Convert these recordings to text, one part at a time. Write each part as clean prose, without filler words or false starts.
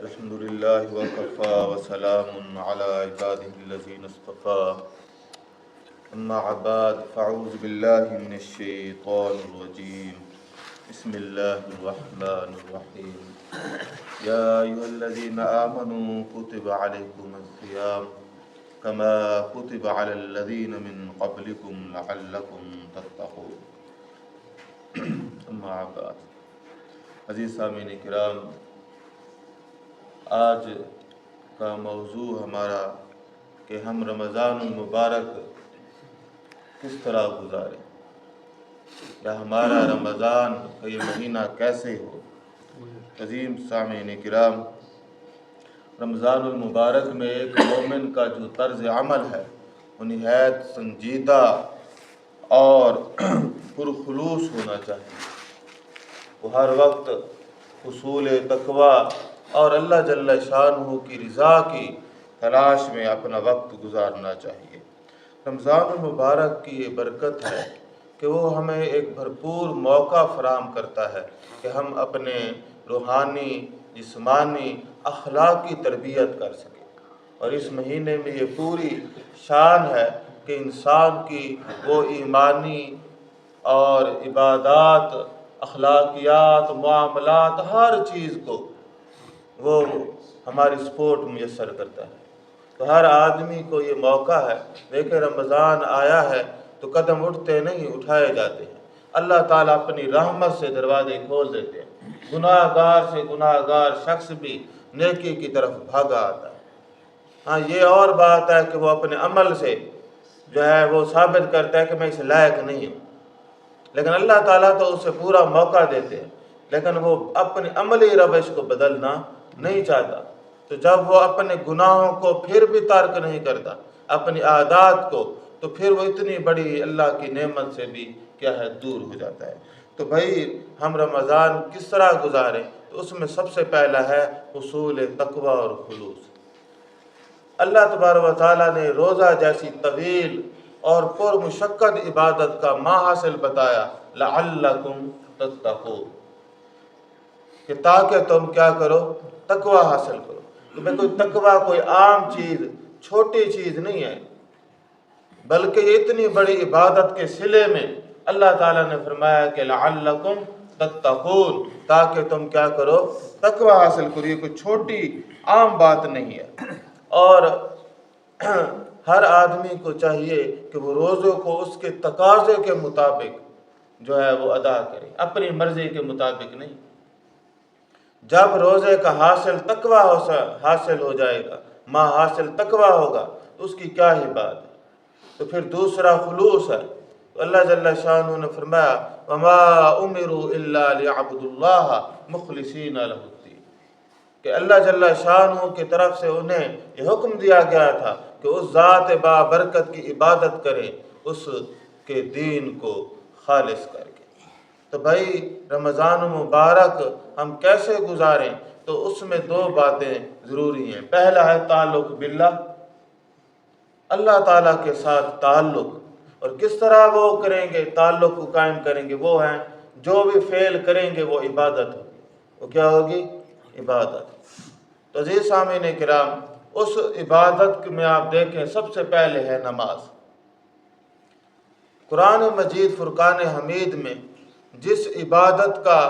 الحمد لله وكفى وسلام على عباده الذين اصطفى أما بعد فأعوذ بالله من الشيطان الرجيم بسم الله الرحمن الرحيم يا أيها الذين آمنوا كتب عليكم الصيام كما كتب على الذين من قبلكم لعلكم تتقون أما بعد عزیز سامعین کرام، آج کا موضوع ہمارا کہ ہم رمضان المبارک کس طرح گزاریں یا ہمارا رمضان کا یہ مہینہ کیسے ہو۔ عظیم سامعین کرام، رمضان المبارک میں ایک مومن کا جو طرز عمل ہے وہ نہایت سنجیدہ اور پرخلوص ہونا چاہیے۔ وہ ہر وقت حصول تقوی اور اللہ جل شانہ کی رضا کی تلاش میں اپنا وقت گزارنا چاہیے۔ رمضان المبارک کی یہ برکت ہے کہ وہ ہمیں ایک بھرپور موقع فراہم کرتا ہے کہ ہم اپنے روحانی، جسمانی، اخلاقی تربیت کر سکیں، اور اس مہینے میں یہ پوری شان ہے کہ انسان کی وہ ایمانی اور عبادات، اخلاقیات، معاملات، ہر چیز کو وہ ہماری سپورٹ میسر کرتا ہے۔ تو ہر آدمی کو یہ موقع ہے، دیکھیں رمضان آیا ہے تو قدم اٹھتے نہیں، اٹھائے جاتے ہیں۔ اللہ تعالیٰ اپنی رحمت سے دروازے کھول دیتے ہیں، گناہ گار سے گناہ گار شخص بھی نیکی کی طرف بھاگا آتا ہے۔ ہاں، یہ اور بات ہے کہ وہ اپنے عمل سے جو ہے وہ ثابت کرتا ہے کہ میں اس لائق نہیں ہوں، لیکن اللہ تعالیٰ تو اسے پورا موقع دیتے ہیں، لیکن وہ اپنی عملی روش کو بدلنا نہیں چاہتا۔ تو جب وہ اپنے گناہوں کو پھر بھی ترک نہیں کرتا، اپنی عادات کو، تو پھر وہ اتنی بڑی اللہ کی نعمت سے بھی کیا ہے، دور ہو جاتا ہے۔ تو بھائی ہم رمضان کس طرح گزاریں؟ تو اس میں سب سے پہلا ہے حصول تقوی اور خلوص۔ اللہ تبارک و تعالیٰ نے روزہ جیسی طویل اور پر مشقت عبادت کا حاصل بتایا، لعلکم تتقون، کہ تاکہ تم کیا کرو، تقوی حاصل کرو۔ تو میں کوئی تقوی کوئی عام چیز، چھوٹی چیز نہیں ہے، بلکہ یہ اتنی بڑی عبادت کے صلے میں اللہ تعالیٰ نے فرمایا کہ لعلکم تتقون، تاکہ تم کیا کرو، تقوی حاصل کرو۔ یہ کوئی چھوٹی عام بات نہیں ہے، اور ہر آدمی کو چاہیے کہ وہ روزوں کو اس کے تقاضے کے مطابق جو ہے وہ ادا کرے، اپنی مرضی کے مطابق نہیں۔ جب روزے کا حاصل تقوی حاصل ہو جائے گا، حاصل تقوی ہوگا، تو اس کی کیا ہی بات ہے۔ تو پھر دوسرا خلوص ہے۔ تو اللہ جل شانہ نے فرمایا وَمَا أُمِرُوا إِلَّا لِيَعْبُدُوا اللَّهَ مُخْلِصِينَ لَهُ الدِّينَ، کہ اللہ جل شانہ کی طرف سے انہیں یہ حکم دیا گیا تھا کہ اس ذات بابرکت کی عبادت کریں، اس کے دین کو خالص کر کے۔ تو بھائی رمضان مبارک ہم کیسے گزاریں؟ تو اس میں دو باتیں ضروری ہیں۔ پہلا ہے تعلق باللہ، اللہ تعالیٰ کے ساتھ تعلق، اور کس طرح وہ کریں گے، تعلق کو قائم کریں گے، وہ ہیں جو بھی فعل کریں گے وہ عبادت ہوگی۔ وہ کیا ہوگی؟ عبادت۔ تو عزیز سامعین کرام، اس عبادت میں آپ دیکھیں سب سے پہلے ہے نماز۔ قرآن مجید فرقان حمید میں جس عبادت کا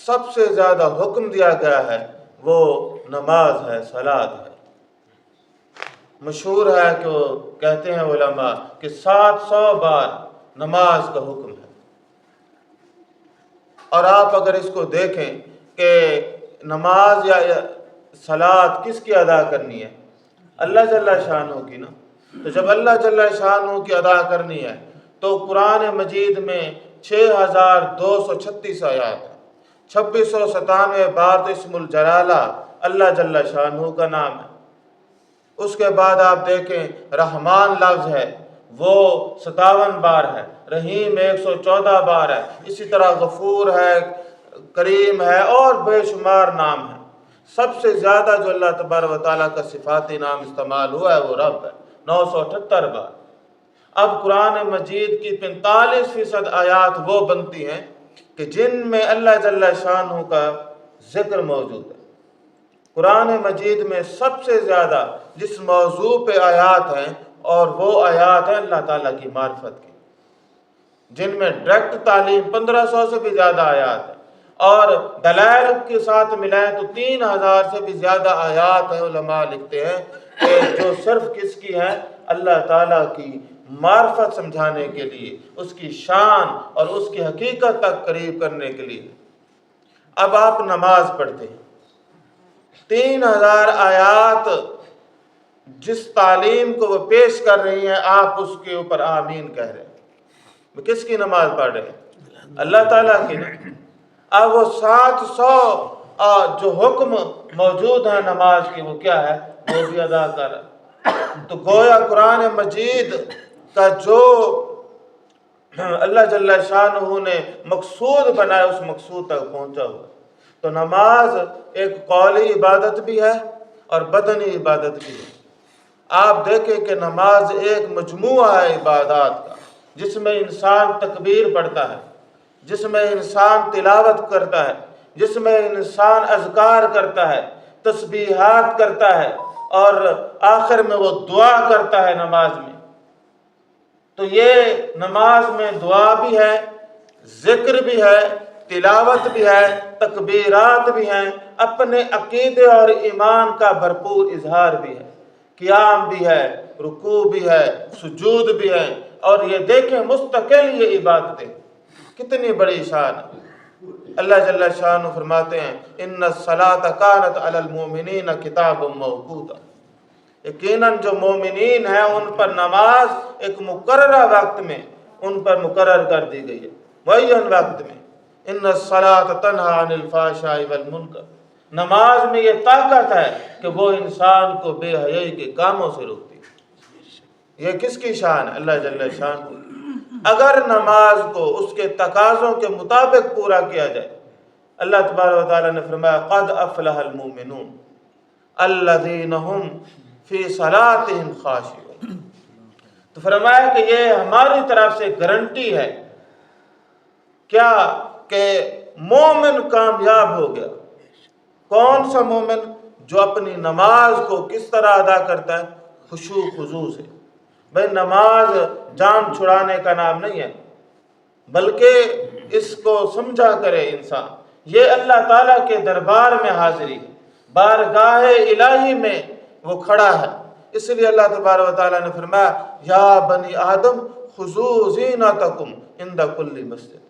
سب سے زیادہ حکم دیا گیا ہے وہ نماز ہے، صلاۃ ہے۔ مشہور ہے کہ وہ کہتے ہیں علماء کہ 700 بار نماز کا حکم ہے، اور آپ اگر اس کو دیکھیں کہ نماز یا صلاۃ کس کی ادا کرنی ہے؟ اللہ جل شانہ کی نا۔ تو جب اللہ جل شانہ کی ادا کرنی ہے تو قرآن مجید میں 6236 آیات ہیں، 2697 بار تو اسم الجلالہ اللہ جل شانہ کا نام ہے۔ اس کے بعد آپ دیکھیں رحمان لفظ ہے وہ 57 بار ہے، رحیم 114 بار ہے، اسی طرح غفور ہے، کریم ہے، اور بے شمار نام ہیں۔ سب سے زیادہ جو اللہ تبارک و تعالیٰ کا صفاتی نام استعمال ہوا ہے وہ رب ہے، 978 بار۔ اب قرآن مجید کی 45% آیات وہ بنتی ہیں کہ جن میں اللہ جل شانہ کا ذکر موجود ہے۔ قرآن مجید میں سب سے زیادہ جس موضوع پہ آیات ہیں، اور وہ آیات ہیں اللہ تعالیٰ کی معرفت کی، جن میں ڈائریکٹ تعلیم 1500 سے بھی زیادہ آیات ہیں، اور دلائل کے ساتھ ملائیں تو 3000 سے بھی زیادہ آیات ہیں۔ علماء لکھتے ہیں کہ جو صرف کس کی ہیں؟ اللہ تعالیٰ کی معرفت سمجھانے کے لیے، اس کی شان اور اس کی حقیقت تک قریب کرنے کے لیے۔ اب آپ نماز پڑھتے ہیں، 3000 آیات جس تعلیم کو وہ پیش کر رہی ہیں، آپ اس کے اوپر آمین کہہ رہے ہیں۔ وہ کس کی نماز پڑھ رہے ہیں؟ اللہ تعالیٰ کی نا۔ اب وہ 700 جو حکم موجود ہیں نماز کی، وہ کیا ہے؟ وہ بھی ادا کر رہا ہے۔ تو گویا قرآن مجید کا جو اللہ جل شانہ نے مقصود بنایا، اس مقصود تک پہنچا ہوا۔ تو نماز ایک قولی عبادت بھی ہے اور بدنی عبادت بھی ہے۔ آپ دیکھیں کہ نماز ایک مجموعہ ہے عبادات کا، جس میں انسان تکبیر پڑھتا ہے، جس میں انسان تلاوت کرتا ہے، جس میں انسان اذکار کرتا ہے، تسبیحات کرتا ہے، اور آخر میں وہ دعا کرتا ہے نماز میں۔ تو یہ نماز میں دعا بھی ہے، ذکر بھی ہے، تلاوت بھی ہے، تکبیرات بھی ہیں، اپنے عقیدے اور ایمان کا بھرپور اظہار بھی ہے، قیام بھی ہے، رکوع بھی ہے، سجود بھی ہے، اور یہ دیکھیں مستقل یہ عبادتیں کتنی بڑی شان ہے۔ اللہ جل شانہ فرماتے ہیں ان الصلاۃ کانت علی المؤمنین کتابا موقوتا، یقیناً جو مومنین ہیں ان پر نماز ایک مقررہ وقت میں ان پر مقرر کر دی گئی ہے، معین وقت میں۔ ان الصلاۃ تنہی عن الفحشاء والمنکر، نماز میں یہ طاقت ہے کہ وہ انسان کو بے حیائی کے کاموں سے روکتی ہے۔ یہ کس کی شان ہے؟ اللہ جل شانہ۔ اگر نماز کو اس کے تقاضوں کے مطابق پورا کیا جائے، اللہ تبارک و تعالیٰ نے فرمایا قد افلح المؤمنون الذین هم فی صلاتهم خاشعون۔ تو فرمایا کہ یہ ہماری طرف سے گارنٹی ہے کیا؟ کہ مومن کامیاب ہو گیا۔ کون سا مومن؟ جو اپنی نماز کو کس طرح ادا کرتا ہے؟ خشوع خضوع سے۔ بھئی نماز جان چھڑانے کا نام نہیں ہے، بلکہ اس کو سمجھا کرے انسان، یہ اللہ تعالیٰ کے دربار میں حاضری، بارگاہ الہی میں وہ کھڑا ہے۔ اس لیے اللہ تبارک و تعالیٰ نے فرمایا یا بنی آدم خذوا زینتکم عند کل مسجد،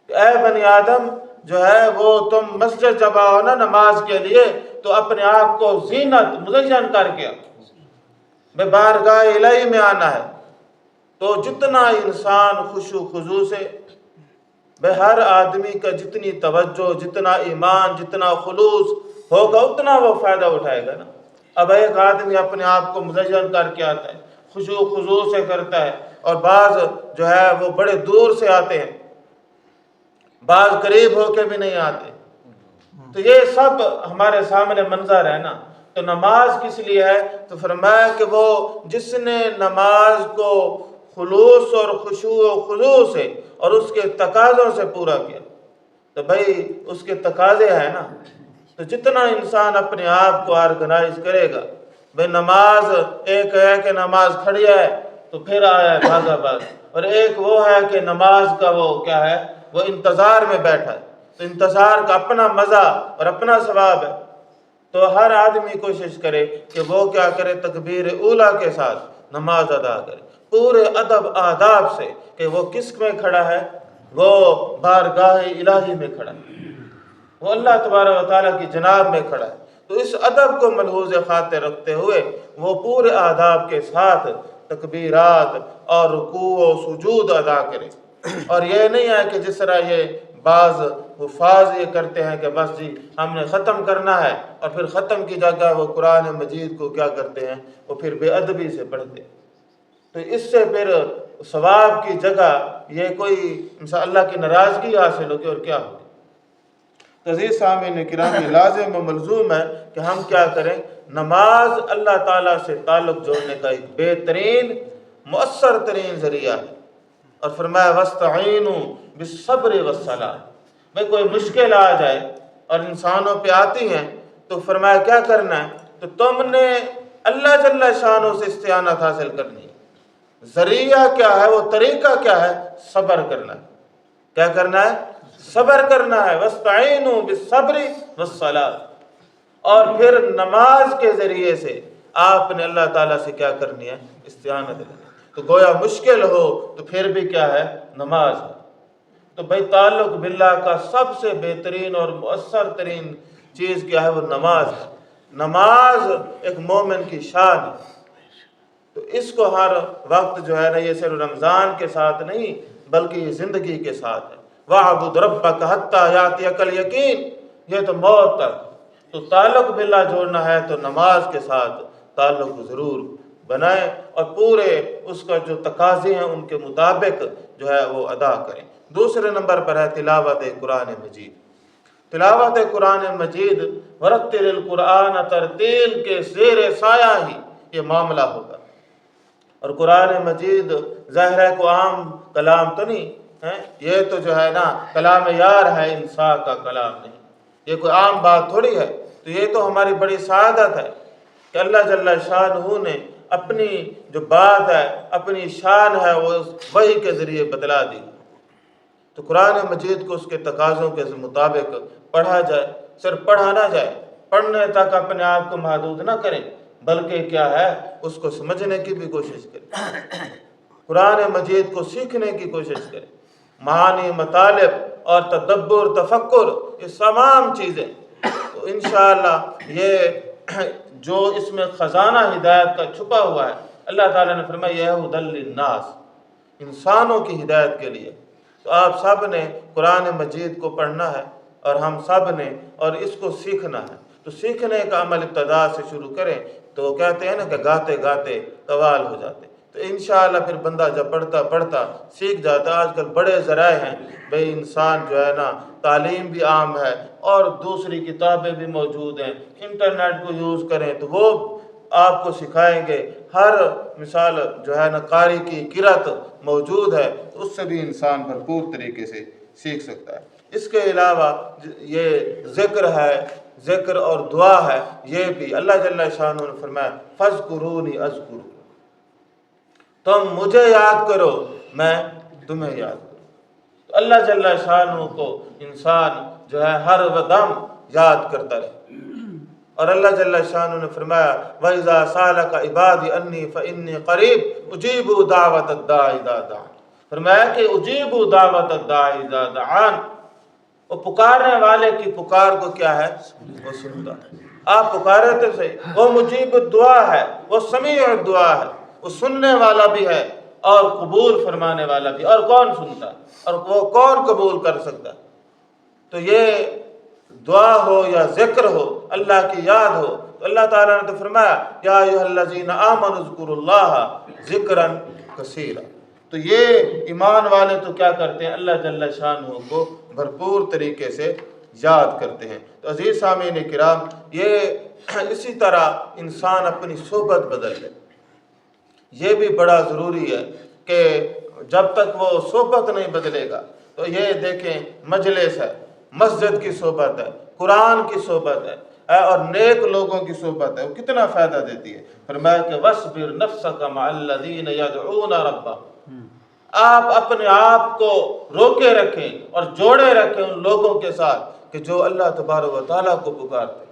اے بنی آدم جو ہے وہ تم مسجد جب آؤ نا نماز کے لیے تو اپنے آپ کو زینت مزین کر کے میں بارگاہ الہی میں آنا ہے۔ تو جتنا انسان خشوع خضوع سے، ہر آدمی کا جتنی توجہ، جتنا ایمان، جتنا خلوص ہوگا اتنا وہ فائدہ اٹھائے گا نا۔ اب ایک آدمی اپنے آپ کو مزین کر کے آتا ہے، خشوع خضوع سے کرتا ہے، اور بعض جو ہے وہ بڑے دور سے آتے ہیں، بعض قریب ہو کے بھی نہیں آتے۔ تو یہ سب ہمارے سامنے منظر ہے نا۔ تو نماز کس لیے ہے؟ تو فرمایا کہ وہ جس نے نماز کو خلوص اور خشوع و خضوع سے اور اس کے تقاضوں سے پورا کیا، تو بھائی اس کے تقاضے ہیں نا۔ تو جتنا انسان اپنے آپ کو آرگنائز کرے گا، بھائی نماز ایک ہے کہ نماز کھڑی ہے تو پھر آیا ہے بھاگا بھاگ، اور ایک وہ ہے کہ نماز کا وہ کیا ہے، وہ انتظار میں بیٹھا ہے۔ تو انتظار کا اپنا مزہ اور اپنا ثواب ہے۔ تو ہر آدمی کوشش کرے کہ وہ کیا کرے، تکبیر اولیٰ کے ساتھ نماز ادا کرے، پورے ادب آداب سے، کہ وہ کس میں کھڑا ہے؟ وہ بارگاہ الہی میں کھڑا ہے، وہ اللہ تبارک و تعالیٰ کی جناب میں کھڑا ہے۔ تو اس ادب کو ملحوظ خاطر رکھتے ہوئے وہ پورے آداب کے ساتھ تکبیرات اور رکوع و سجود ادا کرے۔ اور یہ نہیں ہے کہ جس طرح یہ بعض حفاظ یہ کرتے ہیں کہ بس جی ہم نے ختم کرنا ہے، اور پھر ختم کی جگہ وہ قرآن مجید کو کیا کرتے ہیں، وہ پھر بے ادبی سے پڑھتے ہیں۔ تو اس سے پھر ثواب کی جگہ یہ کوئی اللہ کی ناراضگی حاصل ہوگی، اور کیا ہوگی۔ تو عزیز سامعین کرام، لازم و ملزوم ہے کہ ہم کیا کریں، نماز اللہ تعالیٰ سے تعلق جوڑنے کا ایک بہترین مؤثر ترین ذریعہ ہے۔ اور فرمایا وَاسْتَعِینُوا بِالصَّبْرِ وَالصَّلَاةِ، بھئی کوئی مشکل آ جائے، اور انسانوں پہ آتی ہیں، تو فرمایا کیا کرنا ہے؟ تو تم نے اللہ جل شانہ سے استعانت حاصل کرنی ہے۔ ذریعہ کیا ہے، وہ طریقہ کیا ہے؟ صبر کرنا ہے۔ کیا کرنا ہے؟ صبر کرنا ہے۔ وَاسْتَعِينُوا بِالصَّبْرِ وَالصَّلَاةِ، اور پھر نماز کے ذریعے سے آپ نے اللہ تعالیٰ سے کیا کرنی ہے؟ استعانت کرنی ہے۔ تو گویا مشکل ہو تو پھر بھی کیا ہے؟ نماز ہے۔ تو بھائی تعلق باللہ کا سب سے بہترین اور مؤثر ترین چیز کیا ہے؟ وہ نماز ہے۔ نماز ایک مومن کی شان ہے۔ تو اس کو ہر وقت جو ہے نا، یہ صرف رمضان کے ساتھ نہیں بلکہ یہ زندگی کے ساتھ ہے۔ وَاعْبُدْ رَبَّكَ حَتَّىٰ يَأْتِيَكَ الْيَقِينُ، یہ تو موت تک۔ تو تعلق باللہ جوڑنا ہے تو نماز کے ساتھ تعلق ضرور بنائیں، اور پورے اس کا جو تقاضے ہیں ان کے مطابق جو ہے وہ ادا کریں۔ دوسرے نمبر پر ہے تلاوت قرآن مجید۔ تلاوت قرآن مجید ورتل القرآن ترتیل کے زیر سایہ ہی یہ معاملہ ہوگا۔ اور قرآن مجید ظاہر ہے کو عام کلام تو نہیں ہے، یہ تو جو ہے نا کلام یار ہے، انسان کا کلام نہیں، یہ کوئی عام بات تھوڑی ہے۔ تو یہ تو ہماری بڑی سعادت ہے کہ اللہ جل شانہ نے اپنی جو بات ہے، اپنی شان ہے، وہ وحی کے ذریعے بتلا دی۔ تو قرآن مجید کو اس کے تقاضوں کے مطابق پڑھا جائے، صرف پڑھا نہ جائے، پڑھنے تک اپنے آپ کو محدود نہ کریں، بلکہ کیا ہے اس کو سمجھنے کی بھی کوشش کریں، قرآن مجید کو سیکھنے کی کوشش کریں۔ معانی، مطالب اور تدبر، تفکر، یہ تمام چیزیں تو انشاءاللہ یہ جو اس میں خزانہ ہدایت کا چھپا ہوا ہے، اللہ تعالیٰ نے فرمایا یہ ھدی للناس، انسانوں کی ہدایت کے لیے۔ تو آپ سب نے قرآن مجید کو پڑھنا ہے، اور ہم سب نے اور اس کو سیکھنا ہے۔ تو سیکھنے کا عمل ابتدا سے شروع کریں تو کہتے ہیں نا کہ گاتے گاتے قوال ہو جاتے۔ تو انشاءاللہ پھر بندہ جب پڑھتا پڑھتا سیکھ جاتا۔ آج کل بڑے ذرائع ہیں بھئی، انسان جو ہے نا تعلیم بھی عام ہے اور دوسری کتابیں بھی موجود ہیں، انٹرنیٹ کو یوز کریں تو وہ آپ کو سکھائیں گے۔ ہر مثال جو ہے نا قاری کی قرأت موجود ہے، تو اس سے بھی انسان بھرپور طریقے سے سیکھ سکتا ہے۔ اس کے علاوہ یہ ذکر ہے، ذکر اور دعا ہے، یہ بھی اللہ جل شانہ نے فرمایا فَاذْكُرُونِي أَذْكُرُكُمْ، تم مجھے یاد کرو میں تمہیں یاد کروں۔ تو اللہ جل شانہ کو انسان جو ہے ہر دم یاد کرتا رہے۔ اور اللہ جل شانہ نے فرمایا وَإِذَا سَأَلَكَ عِبَادِي عَنِّي فَإِنِّي قَرِيبٌ أُجِيبُ دَعْوَةَ الدَّاعِ إِذَا دَعَانِ، فرمایا کہ اجیبوا دعوت الداعی اذا دعان، وہ پکارنے والے کی پکار کو کیا ہے؟ وہ سنتا ہے۔ آپ پکارے تو صحیح، وہ مجیب الدعا ہے، وہ سمیع الدعا ہے، وہ سننے والا بھی ہے اور قبول فرمانے والا بھی۔ اور کون سنتا ہے اور وہ کون قبول کر سکتا ہے؟ تو یہ دعا ہو یا ذکر ہو، اللہ کی یاد ہو، تو اللہ تعالیٰ نے تو فرمایا یا ایھا الذین آمنوا اذکروا اللہ ذکرا کثیرا۔ تو یہ ایمان والے تو کیا کرتے ہیں؟ اللہ جل شانہ کو بھرپور طریقے سے یاد کرتے ہیں۔ تو عزیز سامعین کرام، یہ اسی طرح انسان اپنی صحبت بدل لے، یہ بھی بڑا ضروری ہے کہ جب تک وہ صحبت نہیں بدلے گا تو یہ دیکھیں مجلس ہے، مسجد کی صحبت ہے، قرآن کی صحبت ہے اور نیک لوگوں کی صحبت ہے، وہ کتنا فائدہ دیتی ہے۔ فرمایا کہ وَاصْبِرْ نَفْسَكَ مَعَ الَّذِينَ يَدْعُونَ رَبَّهُمْ، آپ اپنے آپ کو روکے رکھیں اور جوڑے رکھیں ان لوگوں کے ساتھ کہ جو اللہ تبارک و تعالیٰ کو پکارتے ہیں۔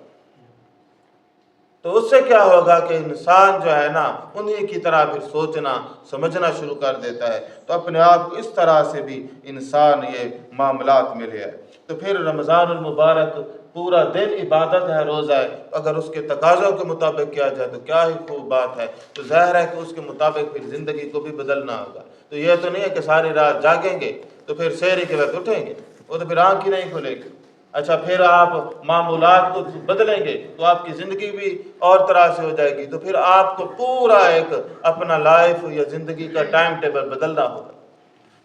تو اس سے کیا ہوگا کہ انسان جو ہے نا انہی کی طرح پھر سوچنا سمجھنا شروع کر دیتا ہے۔ تو اپنے آپ کو اس طرح سے بھی انسان یہ معاملات میں لے آئے۔ تو پھر رمضان المبارک پورا دن عبادت ہے، روزہ ہے، اگر اس کے تقاضوں کے مطابق کیا جائے تو کیا ہی خوب بات ہے۔ تو ظاہر ہے کہ اس کے مطابق پھر زندگی کو بھی بدلنا ہوگا۔ تو یہ تو نہیں ہے کہ ساری رات جاگیں گے تو پھر سحری کے وقت اٹھیں گے، وہ تو پھر آنکھ ہی نہیں کھلے گی۔ اچھا پھر آپ معمولات کو بدلیں گے تو آپ کی زندگی بھی اور طرح سے ہو جائے گی۔ تو پھر آپ کو پورا ایک اپنا لائف یا زندگی کا ٹائم ٹیبل بدلنا ہوگا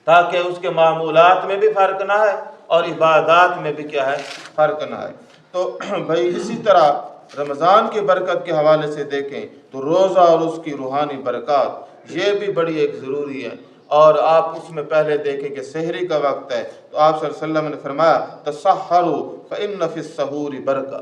تاکہ اس کے معمولات میں بھی فرق نہ آئے اور عبادات میں بھی کیا ہے؟ فرق نہ آئے۔ تو بھائی اسی طرح رمضان کی برکت کے حوالے سے دیکھیں تو روزہ اور اس کی روحانی برکات یہ بھی بڑی ایک ضروری ہے۔ اور آپ اس میں پہلے دیکھیں کہ سحری کا وقت ہے تو آپ صلی اللہ علیہ وسلم نے فرمایا تسحروا فإن فی السحور برکہ،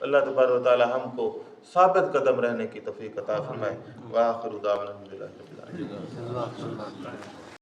اللہ تبارک و تعالی ہم کو ثابت قدم رہنے کی توفیق عطا فرمائے۔ وآخر دعوانا الحمدللہ رب العالمین۔